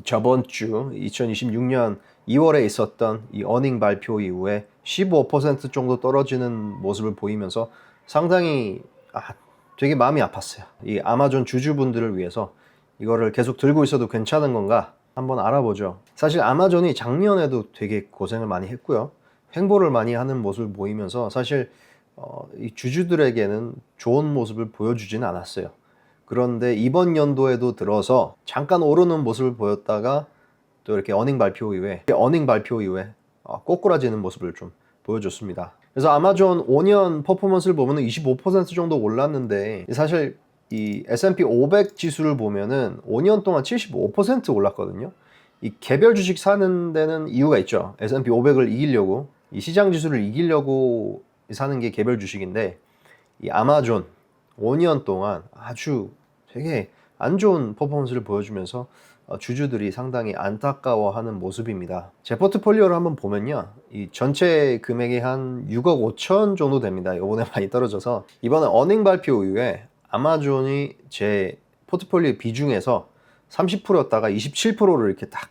저번 주 2026년 2월에 있었던 이 어닝 발표 이후에 15% 정도 떨어지는 모습을 보이면서 상당히 되게 마음이 아팠어요. 이 아마존 주주분들을 위해서 이거를 계속 들고 있어도 괜찮은 건가 한번 알아보죠. 사실 아마존이 작년에도 되게 고생을 많이 했고요. 횡보를 많이 하는 모습을 보이면서 사실 이 주주들에게는 좋은 모습을 보여주지는 않았어요. 그런데 이번 연도에도 들어서 잠깐 오르는 모습을 보였다가 또 이렇게 어닝 발표 이후에 꼬꾸라지는 모습을 좀 보여줬습니다. 그래서 아마존 5년 퍼포먼스를 보면 25% 정도 올랐는데 사실 이 S&P 500 지수를 보면은 5년 동안 75% 올랐거든요. 이 개별 주식 사는 데는 이유가 있죠. S&P 500을 이기려고, 이 시장 지수를 이기려고 사는 게 개별 주식인데, 이 아마존 5년 동안 아주 되게 안 좋은 퍼포먼스를 보여주면서 주주들이 상당히 안타까워하는 모습입니다. 제 포트폴리오를 한번 보면요, 이 전체 금액이 한 6억 5천 정도 됩니다. 요번에 많이 떨어져서 이번에 어닝 발표 이후에 아마존이 제 포트폴리오 비중에서 30%였다가 27%를 이렇게 딱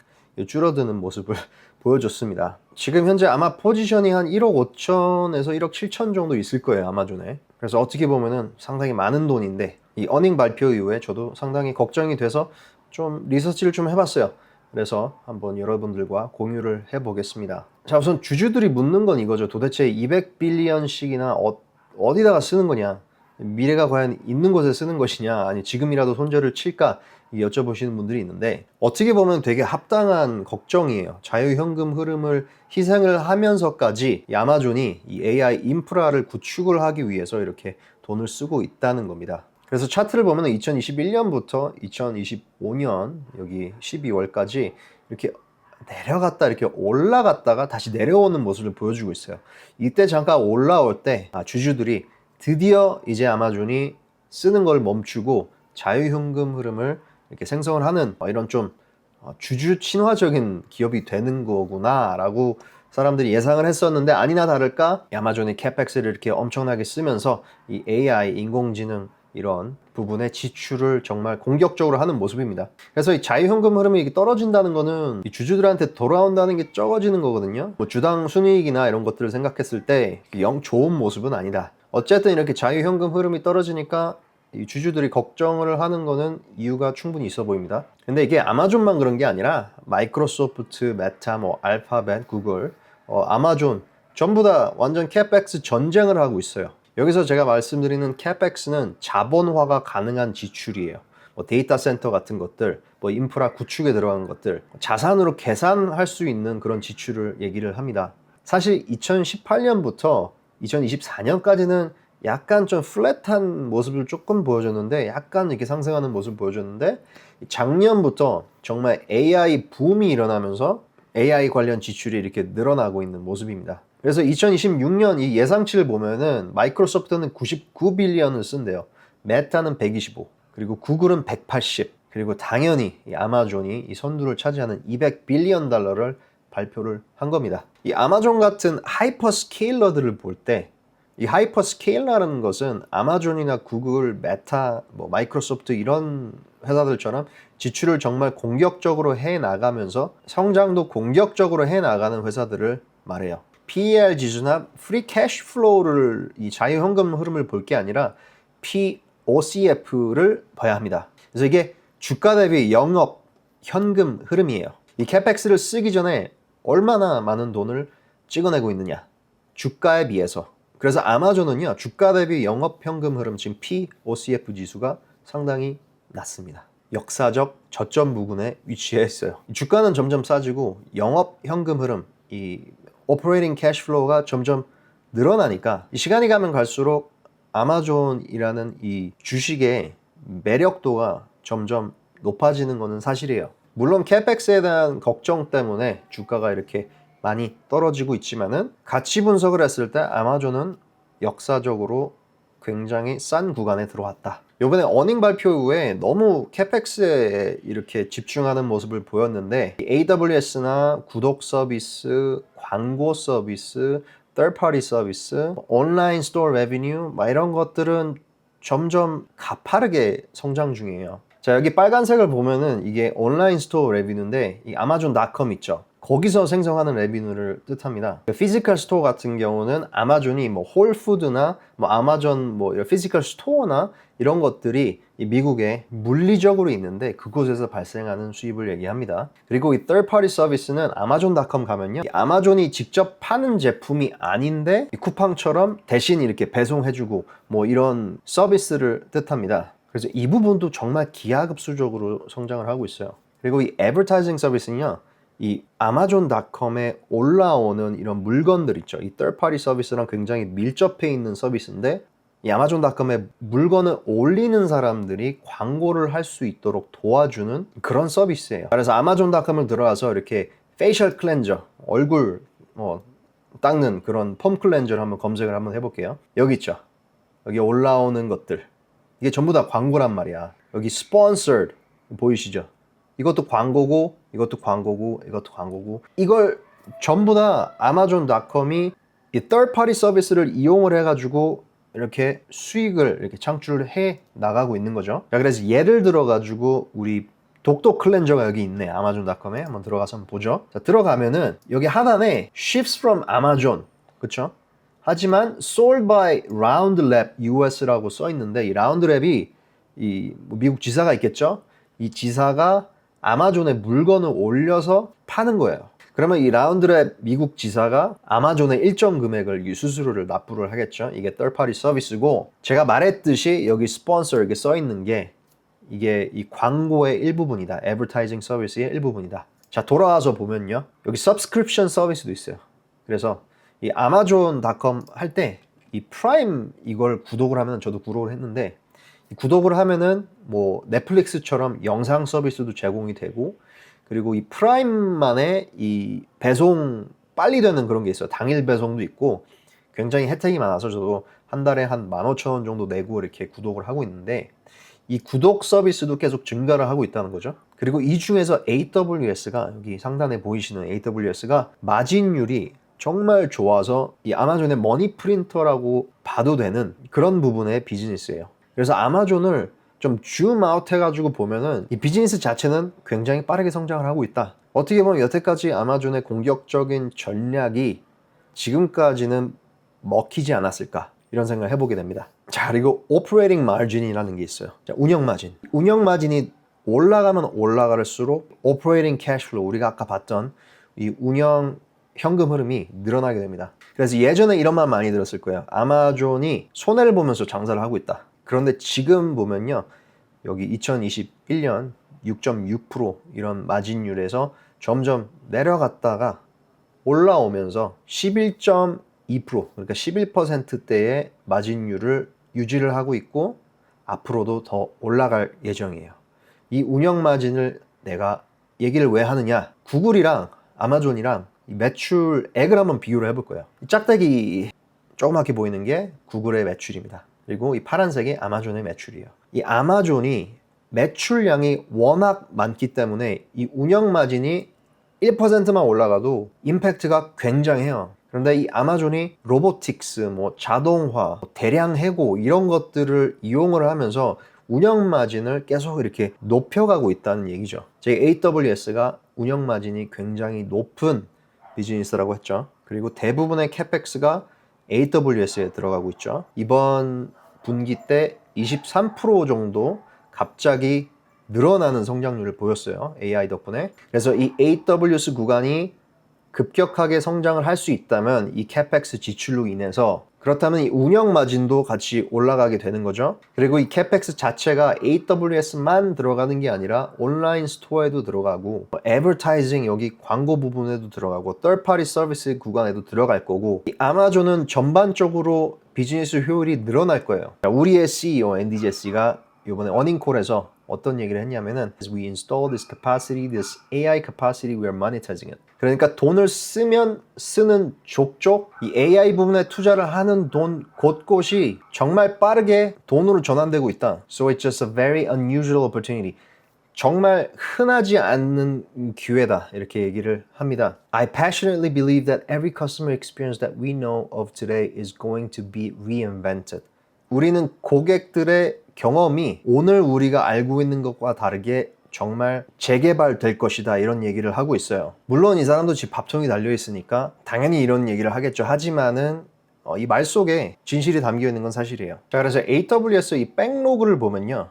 줄어드는 모습을 보여줬습니다. 지금 현재 아마 포지션이 한 1억 5천에서 1억 7천 정도 있을 거예요, 아마존에. 그래서 어떻게 보면은 상당히 많은 돈인데, 이 어닝 발표 이후에 저도 상당히 걱정이 돼서 좀 리서치를 좀 해봤어요. 그래서 한번 여러분들과 공유를 해보겠습니다. 자, 우선 주주들이 묻는 건 이거죠. 도대체 200빌리언씩이나 어디다가 쓰는 거냐? 미래가 과연 있는 곳에 쓰는 것이냐, 아니 지금이라도 손절을 칠까 여쭤보시는 분들이 있는데, 어떻게 보면 되게 합당한 걱정이에요. 자유현금 흐름을 희생을 하면서까지 이 아마존이 이 AI 인프라를 구축을 하기 위해서 이렇게 돈을 쓰고 있다는 겁니다. 그래서 차트를 보면 2021년부터 2025년 여기 12월까지 이렇게 내려갔다 이렇게 올라갔다가 다시 내려오는 모습을 보여주고 있어요. 이때 잠깐 올라올 때 주주들이 드디어 이제 아마존이 쓰는 걸 멈추고 자유현금 흐름을 이렇게 생성을 하는 이런 좀 주주 친화적인 기업이 되는 거구나 라고 사람들이 예상을 했었는데, 아니나 다를까 아마존이 캐펙스를 이렇게 엄청나게 쓰면서 이 AI 인공지능 이런 부분의 지출을 정말 공격적으로 하는 모습입니다. 그래서 이 자유현금 흐름이 떨어진다는 거는 이 주주들한테 돌아온다는 게 적어지는 거거든요. 뭐 주당 순이익이나 이런 것들을 생각했을 때 영 좋은 모습은 아니다. 어쨌든 이렇게 자유현금 흐름이 떨어지니까 이 주주들이 걱정을 하는 거는 이유가 충분히 있어 보입니다. 근데 이게 아마존만 그런 게 아니라 마이크로소프트, 메타, 뭐 알파벳, 구글, 아마존 전부 다 완전 캐펙스 전쟁을 하고 있어요. 여기서 제가 말씀드리는 캐펙스는 자본화가 가능한 지출이에요. 뭐 데이터 센터 같은 것들, 뭐 인프라 구축에 들어간 것들, 자산으로 계산할 수 있는 그런 지출을 얘기를 합니다. 사실 2018년부터 2024년까지는 약간 좀 플랫한 모습을 조금 보여줬는데, 약간 이렇게 상승하는 모습을 보여줬는데, 작년부터 정말 AI 붐이 일어나면서 AI 관련 지출이 이렇게 늘어나고 있는 모습입니다. 그래서 2026년 이 예상치를 보면은 마이크로소프트는 99빌리언을 쓴대요. 메타는 125, 그리고 구글은 180, 그리고 당연히 이 아마존이 이 선두를 차지하는 200빌리언 달러를 발표를 한 겁니다. 이 아마존 같은 하이퍼 스케일러들을 볼 때, 이 하이퍼 스케일러라는 것은 아마존이나 구글, 메타, 뭐 마이크로소프트 이런 회사들처럼 지출을 정말 공격적으로 해 나가면서 성장도 공격적으로 해 나가는 회사들을 말해요. PER 지수나 프리 캐시 플로우를, 이 자유현금 흐름을 볼 게 아니라 POCF를 봐야 합니다. 그래서 이게 주가 대비 영업 현금 흐름이에요. 이 캐펙스를 쓰기 전에 얼마나 많은 돈을 찍어내고 있느냐, 주가에 비해서. 그래서 아마존은요, 주가 대비 영업 현금 흐름, 지금 POCF 지수가 상당히 낮습니다. 역사적 저점 부근에 위치해 있어요. 주가는 점점 싸지고 영업 현금 흐름, 이 오퍼레이팅 캐시 플로우가 점점 늘어나니까 이 시간이 가면 갈수록 아마존이라는 이 주식의 매력도가 점점 높아지는 것은 사실이에요. 물론 캐펙스에 대한 걱정 때문에 주가가 이렇게 많이 떨어지고 있지만은, 가치 분석을 했을 때 아마존은 역사적으로 굉장히 싼 구간에 들어왔다. 이번에 어닝 발표 후에 너무 캐펙스에 이렇게 집중하는 모습을 보였는데, AWS나 구독 서비스, 광고 서비스, third party 서비스, 온라인 스토어 레비뉴 이런 것들은 점점 가파르게 성장 중이에요. 자, 여기 빨간색을 보면은 이게 온라인 스토어 레비뉴인데 이 아마존.com 있죠. 거기서 생성하는 레비뉴를 뜻합니다. 피지컬 스토어 같은 경우는 아마존이 뭐 홀푸드나 뭐 아마존 뭐 이런 피지컬 스토어나 이런 것들이 이 미국에 물리적으로 있는데 그곳에서 발생하는 수입을 얘기합니다. 그리고 이 third party 서비스는 아마존.com 가면요. 이 아마존이 직접 파는 제품이 아닌데 이 쿠팡처럼 대신 이렇게 배송해주고 뭐 이런 서비스를 뜻합니다. 그래서 이 부분도 정말 기하급수적으로 성장을 하고 있어요. 그리고 이 애버타이징 서비스는요. 이 아마존.com에 올라오는 이런 물건들 있죠. 이 third party 서비스랑 굉장히 밀접해 있는 서비스인데 이 아마존.com에 물건을 올리는 사람들이 광고를 할 수 있도록 도와주는 그런 서비스예요. 그래서 아마존.com을 들어가서 이렇게 페이셜 클렌저, 얼굴 닦는 그런 폼 클렌저를 한번 검색을 한번 해볼게요. 여기 있죠. 여기 올라오는 것들. 이게 전부 다 광고란 말이야. 여기 sponsored 보이시죠? 이것도 광고고, 이것도 광고고, 이것도 광고고. 이걸 전부 다 아마존.com이 이 third party 서비스를 이용을 해가지고 이렇게 수익을 이렇게 창출을 해 나가고 있는 거죠. 자, 그래서 예를 들어가지고 우리 독도 클렌저가 여기 있네. 아마존.com에 한번 들어가서 한번 보죠. 자, 들어가면은 여기 하단에 ships from Amazon. 그쵸? 하지만 sold by Roundlab US라고 써 있는데 이 라운드랩이 이 미국 지사가 있겠죠? 이 지사가 아마존에 물건을 올려서 파는 거예요. 그러면 이 라운드랩 미국 지사가 아마존의 일정 금액을 이 수수료를 납부를 하겠죠. 이게 third party 서비스고 제가 말했듯이 여기 스폰서 이렇게 써 있는 게 이게 이 광고의 일부분이다. 애버타이징 서비스의 일부분이다. 자, 돌아와서 보면요. 여기 subscription 서비스도 있어요. 그래서 이 아마존.com 할 때 이 프라임 이걸 구독을 하면 저도 구독을 했는데 구독을 하면은 뭐 넷플릭스처럼 영상 서비스도 제공이 되고 그리고 이 프라임만의 이 배송 빨리 되는 그런 게 있어요. 당일 배송도 있고 굉장히 혜택이 많아서 저도 한 달에 한 15,000원 정도 내고 이렇게 구독을 하고 있는데 이 구독 서비스도 계속 증가를 하고 있다는 거죠. 그리고 이 중에서 AWS가 여기 상단에 보이시는 AWS가 마진율이 정말 좋아서 이 아마존의 머니 프린터라고 봐도 되는 그런 부분의 비즈니스예요. 그래서 아마존을 좀 줌아웃 해가지고 보면은 이 비즈니스 자체는 굉장히 빠르게 성장을 하고 있다. 어떻게 보면 여태까지 아마존의 공격적인 전략이 지금까지는 먹히지 않았을까 이런 생각을 해보게 됩니다. 자, 그리고 operating margin이라는 게 있어요. 자, 운영 마진. 운영 마진이 올라가면 올라갈수록 operating cash flow 우리가 아까 봤던 이 운영 현금 흐름이 늘어나게 됩니다. 그래서 예전에 이런 말 많이 들었을 거예요. 아마존이 손해를 보면서 장사를 하고 있다. 그런데 지금 보면요. 여기 2021년 6.6% 이런 마진율에서 점점 내려갔다가 올라오면서 11.2% 그러니까 11%대의 마진율을 유지를 하고 있고 앞으로도 더 올라갈 예정이에요. 이 운영 마진을 내가 얘기를 왜 하느냐? 구글이랑 아마존이랑 이 매출액을 한번 비교를 해볼 거예요. 이 짝대기 조그맣게 보이는 게 구글의 매출입니다. 그리고 이 파란색이 아마존의 매출이에요. 이 아마존이 매출량이 워낙 많기 때문에 이 운영 마진이 1%만 올라가도 임팩트가 굉장해요. 그런데 이 아마존이 로보틱스, 뭐 자동화, 대량 해고 이런 것들을 이용을 하면서 운영 마진을 계속 이렇게 높여가고 있다는 얘기죠. AWS가 운영 마진이 굉장히 높은 비즈니스라고 했죠. 그리고 대부분의 CapEx가 AWS에 들어가고 있죠. 이번 분기 때 23% 정도 갑자기 늘어나는 성장률을 보였어요. AI 덕분에. 그래서 이 AWS 구간이 급격하게 성장을 할 수 있다면 이 CapEx 지출로 인해서 그렇다면 이 운영 마진도 같이 올라가게 되는 거죠. 그리고 이 CapEx 자체가 AWS만 들어가는 게 아니라 온라인 스토어에도 들어가고 애버타이징 여기 광고 부분에도 들어가고 third party 서비스 구간에도 들어갈 거고 이 아마존은 전반적으로 비즈니스 효율이 늘어날 거예요. 우리의 CEO 앤디 제시가 이번에 어닝콜에서 어떤 얘기를 했냐면은 We install this capacity, this AI capacity, we are monetizing it. 그러니까 돈을 쓰면 쓰는 족족 이 AI 부분에 투자를 하는 돈 곳곳이 정말 빠르게 돈으로 전환되고 있다. So it's just a very unusual opportunity. 정말 흔하지 않는 기회다 이렇게 얘기를 합니다. I passionately believe that every customer experience that we know of today is going to be reinvented. 우리는 고객들의 경험이 오늘 우리가 알고 있는 것과 다르게 정말 재개발될 것이다, 이런 얘기를 하고 있어요. 물론 이 사람도 집 밥통이 달려 있으니까 당연히 이런 얘기를 하겠죠. 하지만은 이 말 속에 진실이 담겨 있는 건 사실이에요. 자, 그래서 AWS 이 백로그를 보면요,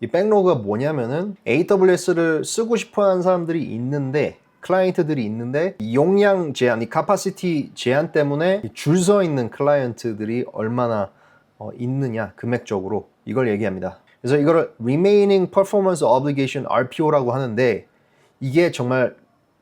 이 백로그가 뭐냐면은 AWS를 쓰고 싶어 하는 사람들이 있는데, 클라이언트들이 있는데, 이 용량 제한, 이 카파시티 제한 때문에 줄 서 있는 클라이언트들이 얼마나 있느냐, 금액적으로, 이걸 얘기합니다. 그래서 이거를 Remaining Performance Obligation RPO라고 하는데, 이게 정말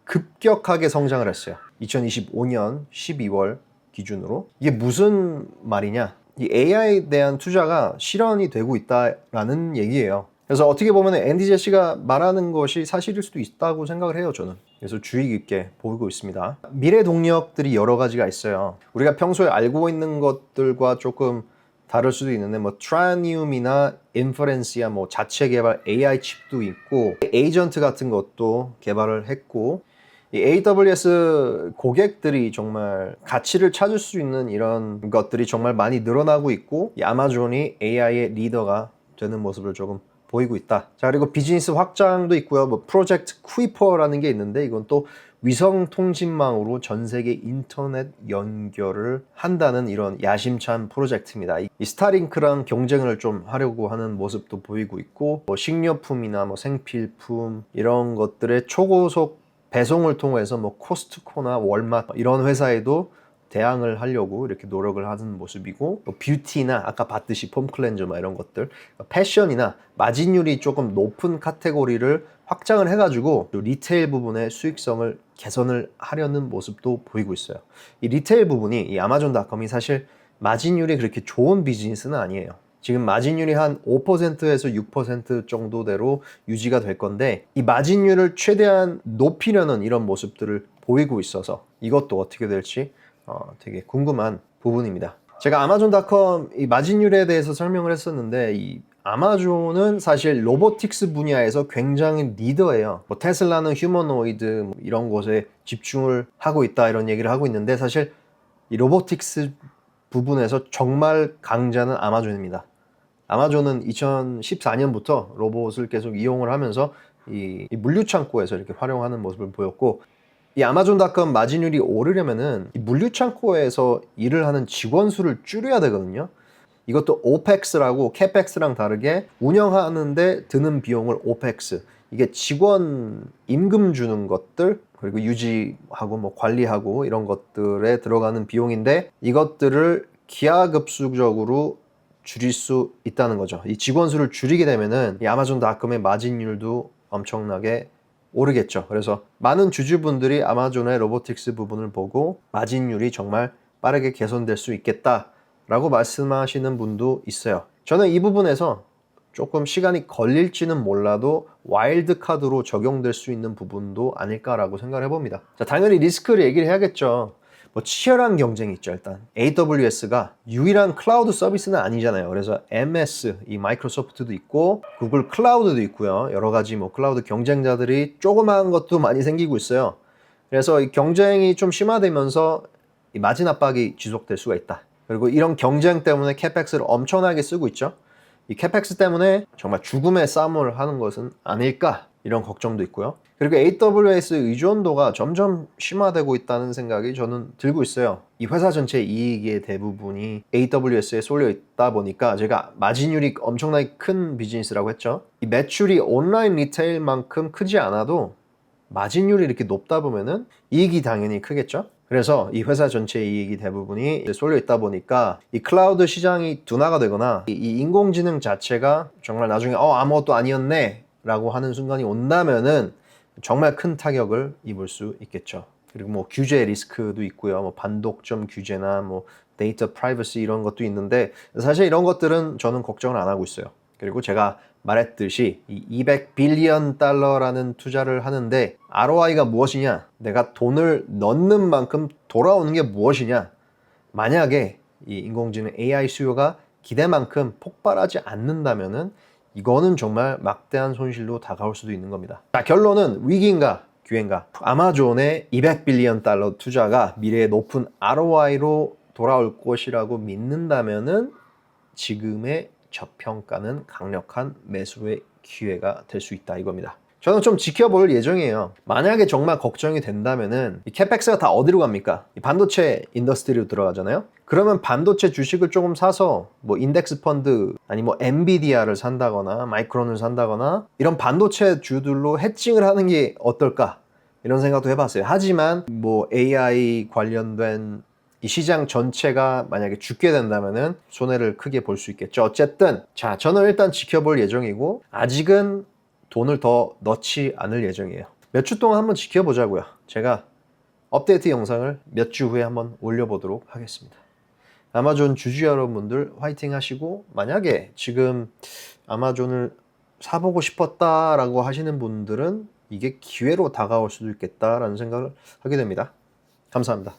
급격하게 성장을 했어요. 2025년 12월 기준으로. 이게 무슨 말이냐? 이 AI에 대한 투자가 실현이 되고 있다라는 얘기예요. 그래서 어떻게 보면 앤디 제시가 말하는 것이 사실일 수도 있다고 생각을 해요, 저는. 그래서 주의 깊게 보고 있습니다. 미래 동력들이 여러 가지가 있어요. 우리가 평소에 알고 있는 것들과 조금 다를 수도 있는데, 뭐 트라니움이나 인퍼런시아, 뭐 자체 개발 AI 칩도 있고, 에이전트 같은 것도 개발을 했고, 이 AWS 고객들이 정말 가치를 찾을 수 있는 이런 것들이 정말 많이 늘어나고 있고, 이 아마존이 AI의 리더가 되는 모습을 조금 보이고 있다. 자, 그리고 비즈니스 확장도 있고요. 뭐 프로젝트 쿠이퍼라는 게 있는데, 이건 또 위성 통신망으로 전 세계 인터넷 연결을 한다는 이런 야심찬 프로젝트입니다. 이 스타링크랑 경쟁을 좀 하려고 하는 모습도 보이고 있고, 뭐 식료품이나 뭐 생필품 이런 것들의 초고속 배송을 통해서 뭐 코스트코나 월마트 이런 회사에도 대항을 하려고 이렇게 노력을 하는 모습이고, 뭐 뷰티나 아까 봤듯이 폼 클렌저 막 이런 것들, 패션이나 마진율이 조금 높은 카테고리를 확장을 해가지고 리테일 부분의 수익성을 개선을 하려는 모습도 보이고 있어요. 이 리테일 부분이, 이 아마존닷컴이 사실 마진율이 그렇게 좋은 비즈니스는 아니에요. 지금 마진율이 한 5%에서 6% 정도대로 유지가 될 건데, 이 마진율을 최대한 높이려는 이런 모습들을 보이고 있어서 이것도 어떻게 될지 되게 궁금한 부분입니다. 제가 아마존닷컴 이 마진율에 대해서 설명을 했었는데, 이 아마존은 사실 로보틱스 분야에서 굉장히 리더예요. 뭐 테슬라는 휴머노이드 뭐 이런 곳에 집중을 하고 있다, 이런 얘기를 하고 있는데, 사실 이 로보틱스 부분에서 정말 강자는 아마존입니다. 아마존은 2014년부터 로봇을 계속 이용을 하면서 이 물류창고에서 이렇게 활용하는 모습을 보였고, 이 아마존닷컴 마진율이 오르려면은 이 물류창고에서 일을 하는 직원 수를 줄여야 되거든요. 이것도 OPEX라고 CAPEX랑 다르게 운영하는데 드는 비용을 OPEX, 이게 직원 임금 주는 것들, 그리고 유지하고 뭐 관리하고 이런 것들에 들어가는 비용인데, 이것들을 기하급수적으로 줄일 수 있다는 거죠. 이 직원 수를 줄이게 되면은 이 아마존닷컴의 마진율도 엄청나게 오르겠죠. 그래서 많은 주주분들이 아마존의 로보틱스 부분을 보고 마진율이 정말 빠르게 개선될 수 있겠다라고 말씀하시는 분도 있어요. 저는 이 부분에서 조금 시간이 걸릴지는 몰라도 와일드 카드로 적용될 수 있는 부분도 아닐까라고 생각을 해봅니다. 자, 당연히 리스크를 얘기를 해야겠죠. 뭐 치열한 경쟁이 있죠. 일단 AWS가 유일한 클라우드 서비스는 아니잖아요. 그래서 MS, 이 마이크로소프트도 있고 구글 클라우드도 있고요. 여러 가지 뭐 클라우드 경쟁자들이 조그마한 것도 많이 생기고 있어요. 그래서 이 경쟁이 좀 심화되면서 이 마진 압박이 지속될 수가 있다. 그리고 이런 경쟁 때문에 캐펙스를 엄청나게 쓰고 있죠. 이 캐펙스 때문에 정말 죽음의 싸움을 하는 것은 아닐까, 이런 걱정도 있고요. 그리고 AWS 의존도가 점점 심화되고 있다는 생각이 저는 들고 있어요. 이 회사 전체 이익의 대부분이 AWS에 쏠려 있다 보니까, 제가 마진율이 엄청나게 큰 비즈니스라고 했죠. 이 매출이 온라인 리테일만큼 크지 않아도 마진율이 이렇게 높다 보면은 이익이 당연히 크겠죠. 그래서 이 회사 전체 이익이 대부분이 쏠려 있다 보니까 이 클라우드 시장이 둔화가 되거나 이 인공지능 자체가 정말 나중에 아무것도 아니었네 라고 하는 순간이 온다면은 정말 큰 타격을 입을 수 있겠죠. 그리고 뭐 규제 리스크도 있고요. 뭐 반독점 규제나 뭐 데이터 프라이버시 이런 것도 있는데, 사실 이런 것들은 저는 걱정을 안 하고 있어요. 그리고 제가 말했듯이 이 $200 빌리언라는 투자를 하는데 ROI가 무엇이냐, 내가 돈을 넣는 만큼 돌아오는 게 무엇이냐, 만약에 이 인공지능 AI 수요가 기대만큼 폭발하지 않는다면은 이거는 정말 막대한 손실로 다가올 수도 있는 겁니다. 자, 결론은 위기인가 기회인가? 아마존의 $200 빌리언 투자가 미래의 높은 ROI로 돌아올 것이라고 믿는다면은 지금의 저평가는 강력한 매수의 기회가 될 수 있다 이겁니다. 저는 좀 지켜볼 예정이에요. 만약에 정말 걱정이 된다면은 이 캐펙스가 다 어디로 갑니까? 이 반도체 인더스트리로 들어가잖아요. 그러면 반도체 주식을 조금 사서 뭐 인덱스 펀드 아니 뭐 엔비디아를 산다거나 마이크론을 산다거나 이런 반도체 주들로 해칭을 하는 게 어떨까? 이런 생각도 해봤어요. 하지만 뭐 AI 관련된 이 시장 전체가 만약에 죽게 된다면은 손해를 크게 볼 수 있겠죠. 어쨌든 자, 저는 일단 지켜볼 예정이고 아직은 돈을 더 넣지 않을 예정이에요. 몇 주 동안 한번 지켜보자고요. 제가 업데이트 영상을 몇 주 후에 한번 올려보도록 하겠습니다. 아마존 주주 여러분들 화이팅 하시고, 만약에 지금 아마존을 사보고 싶었다라고 하시는 분들은 이게 기회로 다가올 수도 있겠다라는 생각을 하게 됩니다. 감사합니다.